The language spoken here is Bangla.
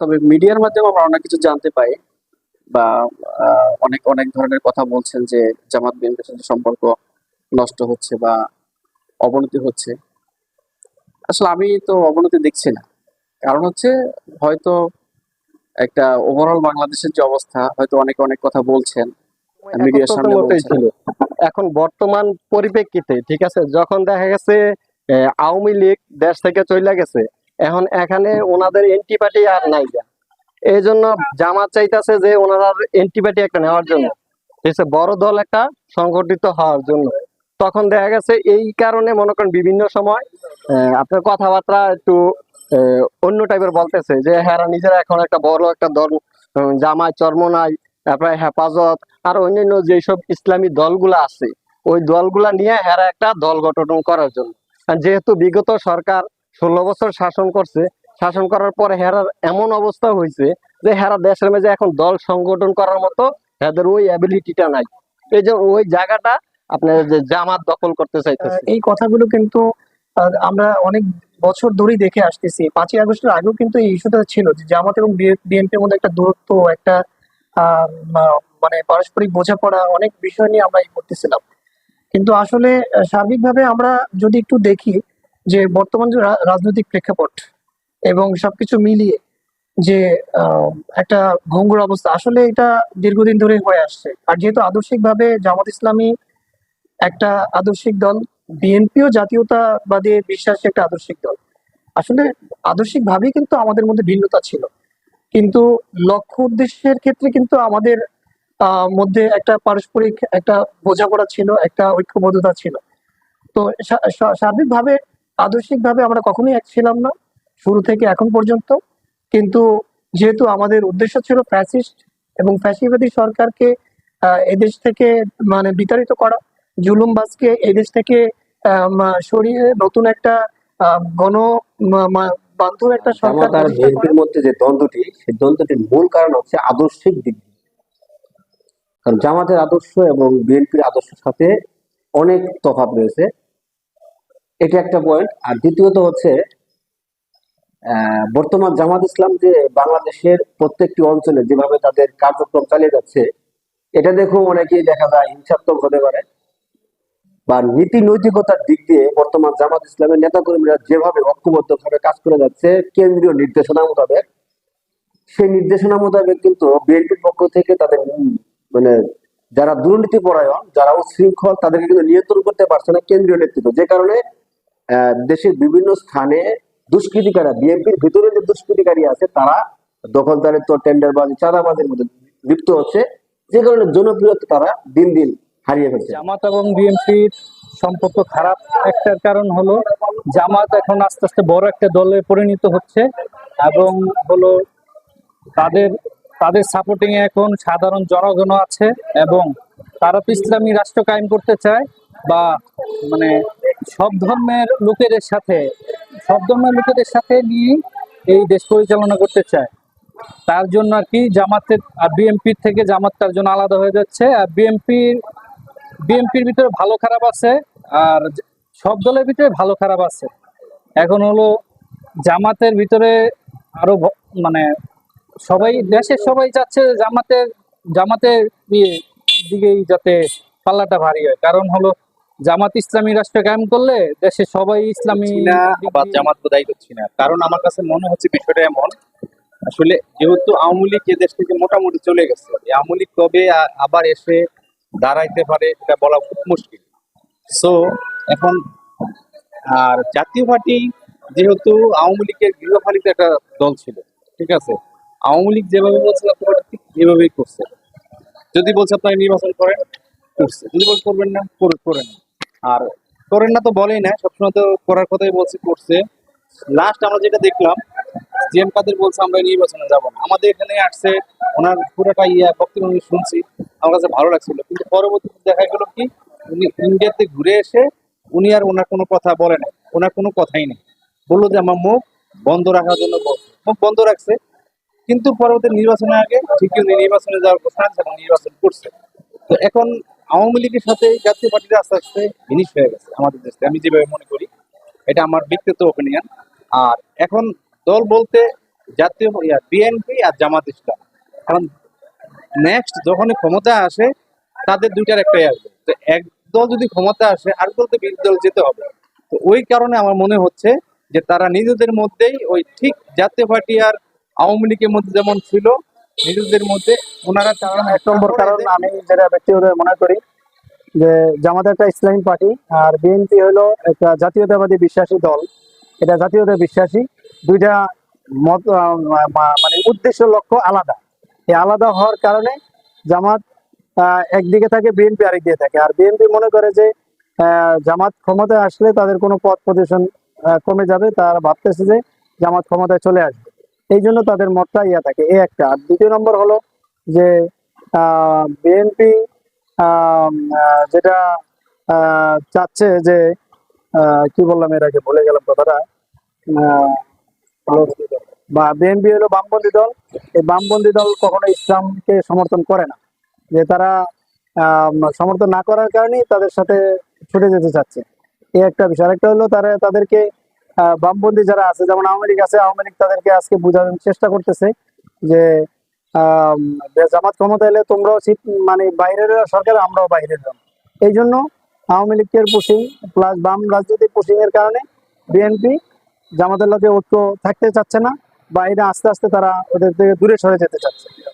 তবে মিডিয়ার মাধ্যমে আমরা অনেক কিছু জানতে পাই বা অনেক অনেক ধরনের কথা বলছেন যে জামাত বিএনপির সাথে সম্পর্ক নষ্ট হচ্ছে বা অবনতি হচ্ছে। আসলে আমি তো অবনতি দেখছি না। কারণ হচ্ছে হয়তো একটা ওভারঅল বাংলাদেশের যে অবস্থা হয়তো অনেকে অনেক কথা বলছেন, মিডিয়ার একত্রিত সামনে মতোই বলছেন। ছিল। এখন বর্তমান পরিপ্রেক্ষিতে ঠিক আছে, যখন দেখা গেছে আওয়ামী লীগ দেশ থেকে চলে গেছে, এখন এখানে ওনাদের এন্টিপার্টি আর নাই। এই জন্য জামাত চাইতেছে যে ওনারা এন্টিপার্টি একটা নেওয়ার জন্য, ঠিক আছে, বড় দল একটা সংগঠিত হওয়ার জন্য। তখন দেখা গেছে এই কারণে মনে করেন বিভিন্ন সময় আপনার কথাবার্তা একটু অন্য টাইপের বলতেছে যে হ্যাঁ নিজেরা এখন একটা বড় একটা দল, জামায়াত চরমনাই, তারপরে হেফাজত আর অন্যান্য যেসব ইসলামী দলগুলা আছে, ওই দলগুলা নিয়ে হেরা একটা দল গঠন করার জন্য। আর যেহেতু বিগত সরকার 16 বছর শাসন করছে, শাসন করার পরে হেরার এমন অবস্থা হয়েছে যে হেরা দেশের মাঝে এখন দল সংগঠন করার মতো এদের ওই অ্যাবিলিটিটা নাই। এই যে ওই জায়গাটা আপনার যে জামাত দখল করতে চাইতেছে। এই কথাগুলো কিন্তু আমরা অনেক বছর ধরেই দেখে আসতেছি। 5ই আগস্টের আগেও কিন্তু এই ইস্যুটা ছিল যে জামাত এবং বিএনপির মধ্যে একটা দূরত্ব, একটা মানে পারস্পরিক বোঝাপড়া, অনেক বিষয় নিয়ে আমরা করতেছিলাম। কিন্তু আসলে সার্বিকভাবে আমরা যদি একটু দেখি যে বর্তমান যে রাজনৈতিক প্রেক্ষাপট এবং সবকিছু মিলিয়ে যে আহ, একটা ভঙ্গুর অবস্থা, আসলে এটা দীর্ঘদিন ধরে হয়ে আসছে। আর যেহেতু আদর্শিকভাবে জামাত ইসলামী একটা আদর্শিক দল, বিএনপিও জাতীয়তাবাদী বিশ্বাসী একটা আদর্শিক দল। আসলে আদর্শিক ভাবেই কিন্তু আমাদের মধ্যে ভিন্নতা ছিল, কিন্তু লক্ষ্য উদ্দেশ্যের ক্ষেত্রে কিন্তু আমাদের মধ্যে একটা পারস্পরিক একটা বোঝাপড়া ছিল, একটা ঐক্যবদ্ধতা ছিল। তো সার্বিকভাবে আদর্শিকভাবে আমরা কখনোই এক ছিলাম না, শুরু থেকে এখন পর্যন্ত। কিন্তু যেহেতু আমাদের উদ্দেশ্য ছিল ফ্যাসিস্ট এবং ফ্যাসিবাদী সরকারকে এদেশ থেকে মানে বিতাড়িত করা, জুলুমবাজকে এদেশ থেকে সরিয়ে নতুন একটা গণ বান্ধব একটা সরকার জামাত আর প্রতিষ্ঠা করা। বিএনপির মধ্যে যে দ্বন্দ্বটি, সেই দ্বন্দ্বটির মূল কারণ হচ্ছে আদর্শিক দিক দিয়ে। কারণ জামাতের আদর্শ এবং বিএনপির আদর্শের সাথে অনেক তফাৎ রয়েছে, এটা একটা পয়েন্ট। আর দ্বিতীয়ত হচ্ছে বর্তমান জামাত ইসলাম যে বাংলাদেশের প্রত্যেকটি অঞ্চলে যেভাবে তাদের কার্যক্রম চালিয়ে যাচ্ছে, এটা দেখেও অনেকেই দেখা যায় হিংসাত্মক হতে পারে। বা নীতি নৈতিকতার দিক দিয়ে বর্তমান জামাত ইসলামের নেতাকর্মীরা যেভাবে ঐক্যবদ্ধভাবে কাজ করে যাচ্ছে কেন্দ্রীয় নির্দেশনা মোতাবেক, সেই নির্দেশনা মোতাবেক কিন্তু বিএনপির পক্ষ থেকে তাদের মানে যারা দুর্নীতি পরায়ণ, যারা উচ্ছৃঙ্খল, তাদেরকে কিন্তু নিয়ন্ত্রণ করতে পারছে না কেন্দ্রীয় নেতৃত্ব। যে কারণে দেশের বিভিন্ন স্থানে দুষ্কৃতিকারী, বিএনপির ভিতরে যে দুষ্কৃতিকারী আছে, তারা দখলদারিত্ব, টেন্ডারবাজি, চাঁদাবাজির মধ্যে লিপ্ত হচ্ছে, যে কারণে জনপ্রিয়তা তারা দিন দিন হারিয়ে ফেলছে। জামাত এবং বিএনপির সম্পর্ক খারাপ একটার কারণ হলো জামাত এখন আস্তে আস্তে বড় একটা দলে পরিণত হচ্ছে এবং হলো তাদের তাদের সাপোর্টিং এ এখন সাধারণ জনগণ আছে এবং তারা তো ইসলামী রাষ্ট্র কায়েম করতে চায় বা মানে সব ধর্মের লোকেদের সাথে সব ধর্মের লোকেদের সাথে নিয়ে এই দেশ পরিচালনা করতে চায়। তার জন্য আর কি জামাতের আর বিএনপির থেকে জামাত তার জন্য আলাদা হয়ে যাচ্ছে। আর বিএনপির ভিতরে ভালো খারাপ আছে, আর সব দলের ভিতরে ভালো খারাপ আছে। এখন হলো জামাতের ভিতরে আরো মানে সবাই দেশের সবাই চাচ্ছে জামাতের জামাতের দিকেই যাতে পাল্লাটা ভারী হয়, কারণ হলো জামাত ইসলামী রাষ্ট্র কায়েম করলে দেশের সবাই ইসলামী না, আবার জামাত বোধহয় করছি না। কারণ আমার কাছে মনে হচ্ছে বিষয়টা এমন, আসলে যেহেতু আওয়ামী লীগ এ দেশ থেকে মোটামুটি চলে গেছে, এই আওয়ামী লীগ কবে আবার এসে দাঁড়াইতে পারে এটা বলা খুব মুশকিল। সো এখন আর জাতীয় পার্টি যেহেতু আওয়ামী লীগের গৃহপালিত একটা দল ছিল, ঠিক আছে, আওয়ামী লীগ যেভাবে বলছে জাতীয় পার্টি ঠিক এভাবেই করছে। যদি বলছে আপনারা নির্বাচন করেন, করছে। যদি বলছে করবেন না, করেন। আর করেন না তো বলেই না, সবসময় তো করার কথাই বলছে, করছে। লাস্ট আমরা যেটা দেখলাম, জিএম কাদের বলছে আমরা নির্বাচনে যাব না। আমাদের এখানে আসছে, ওনার পুরোটা বক্তব্য আমি শুনছি, আমার কাছে ভালো লাগছিল। কিন্তু পরবর্তীতে দেখা গেল কি, উনি ইন্ডিয়াতে ঘুরে এসে উনি আর ওনার কোনো কথা বলে নাই, ওনার কোনো কথাই নেই। বললো যে আমার মুখ বন্ধ রাখার জন্য বলছে, মুখ বন্ধ রাখছে। কিন্তু পরবর্তী নির্বাচনের আগে ঠিকই উনি নির্বাচনে যাওয়ার ঘোষণা দিয়েছে এবং নির্বাচন করছে। তো এখন আওয়ামী লীগের সাথে জাতীয় পার্টির আস্তে আস্তে জিনিস হয়ে গেছে আমাদের দেশে, আমি যেভাবে মনে করি। এটা আমার ব্যক্তিগত ওপিনিয়ন। আর এখন দল বলতে জাতীয় বিএনপি আর জামাত ইসলাম। কারণ নেক্সট যখনই ক্ষমতা আসে তাদের দুইটার একটাই আসবে। তো এক দল যদি ক্ষমতা আসে আর দল তো বিরোধী দল যেতে হবে। তো ওই কারণে আমার মনে হচ্ছে যে তারা নিজেদের মধ্যেই ওই ঠিক জাতীয় পার্টি আর আওয়ামী লীগের মধ্যে যেমন ছিল নিজেদের মধ্যে ওনারা কারণ 1 নম্বর কারণ আমি যেটা ব্যক্তিগতভাবে মনে করি যে জামাত একটা ইসলামী পার্টি আর বিএনপি হলো একটা জাতীয়তাবাদী বিশ্বাসী দল। এটা জাতীয়তা বিশ্বাসী, দুইটা মত মানে উদ্দেশ্য লক্ষ্য আলাদা। এই আলাদা হওয়ার কারণে জামাত একদিকে থাকে, বিএনপি আরেকদিকে থাকে। আর বিএনপি মনে করে যে জামাত ক্ষমতায় আসলে তাদের কোনো পদ পজিশন কমে যাবে, তারা ভাবতেছে যে জামাত ক্ষমতায় চলে আসবে, এই জন্য তাদের মতটা ইয়া থাকে। এই একটা। আর 2 নম্বর হলো যে বিএনপি যেটা চাচ্ছে যে কি বললাম এর আগে ভুলে গেলাম কথাটা। আহ, বা বিএনপি হলো বামপন্থী দল। এই বামপন্থী দল কখনো ইসলামকে সমর্থন করে না, যে তারা সমর্থন না করার কারণেই তাদের সাথে ছুটে যেতে চাচ্ছে। এই একটা বিষয়। আরেকটা হলো তাদেরকে বামপন্থী যারা আছে, যেমন আওয়ামী লীগ আছে, আওয়ামী লীগ তাদেরকে আজকে বোঝানোর চেষ্টা করতেছে যে জামাত ক্ষমতা এলে তোমরাও মানে বাইরের সরকার, আমরাও বাইরের দল। এই জন্য আওয়ামী লীগের পুশিং প্লাস বাম রাজনৈতিক পুশিং এর কারণে বিএনপি জামাতের লোকে ঐক্য থাকতে চাচ্ছে না, বা এটা আস্তে আস্তে তারা ওদের থেকে দূরে সরে যেতে চাচ্ছে।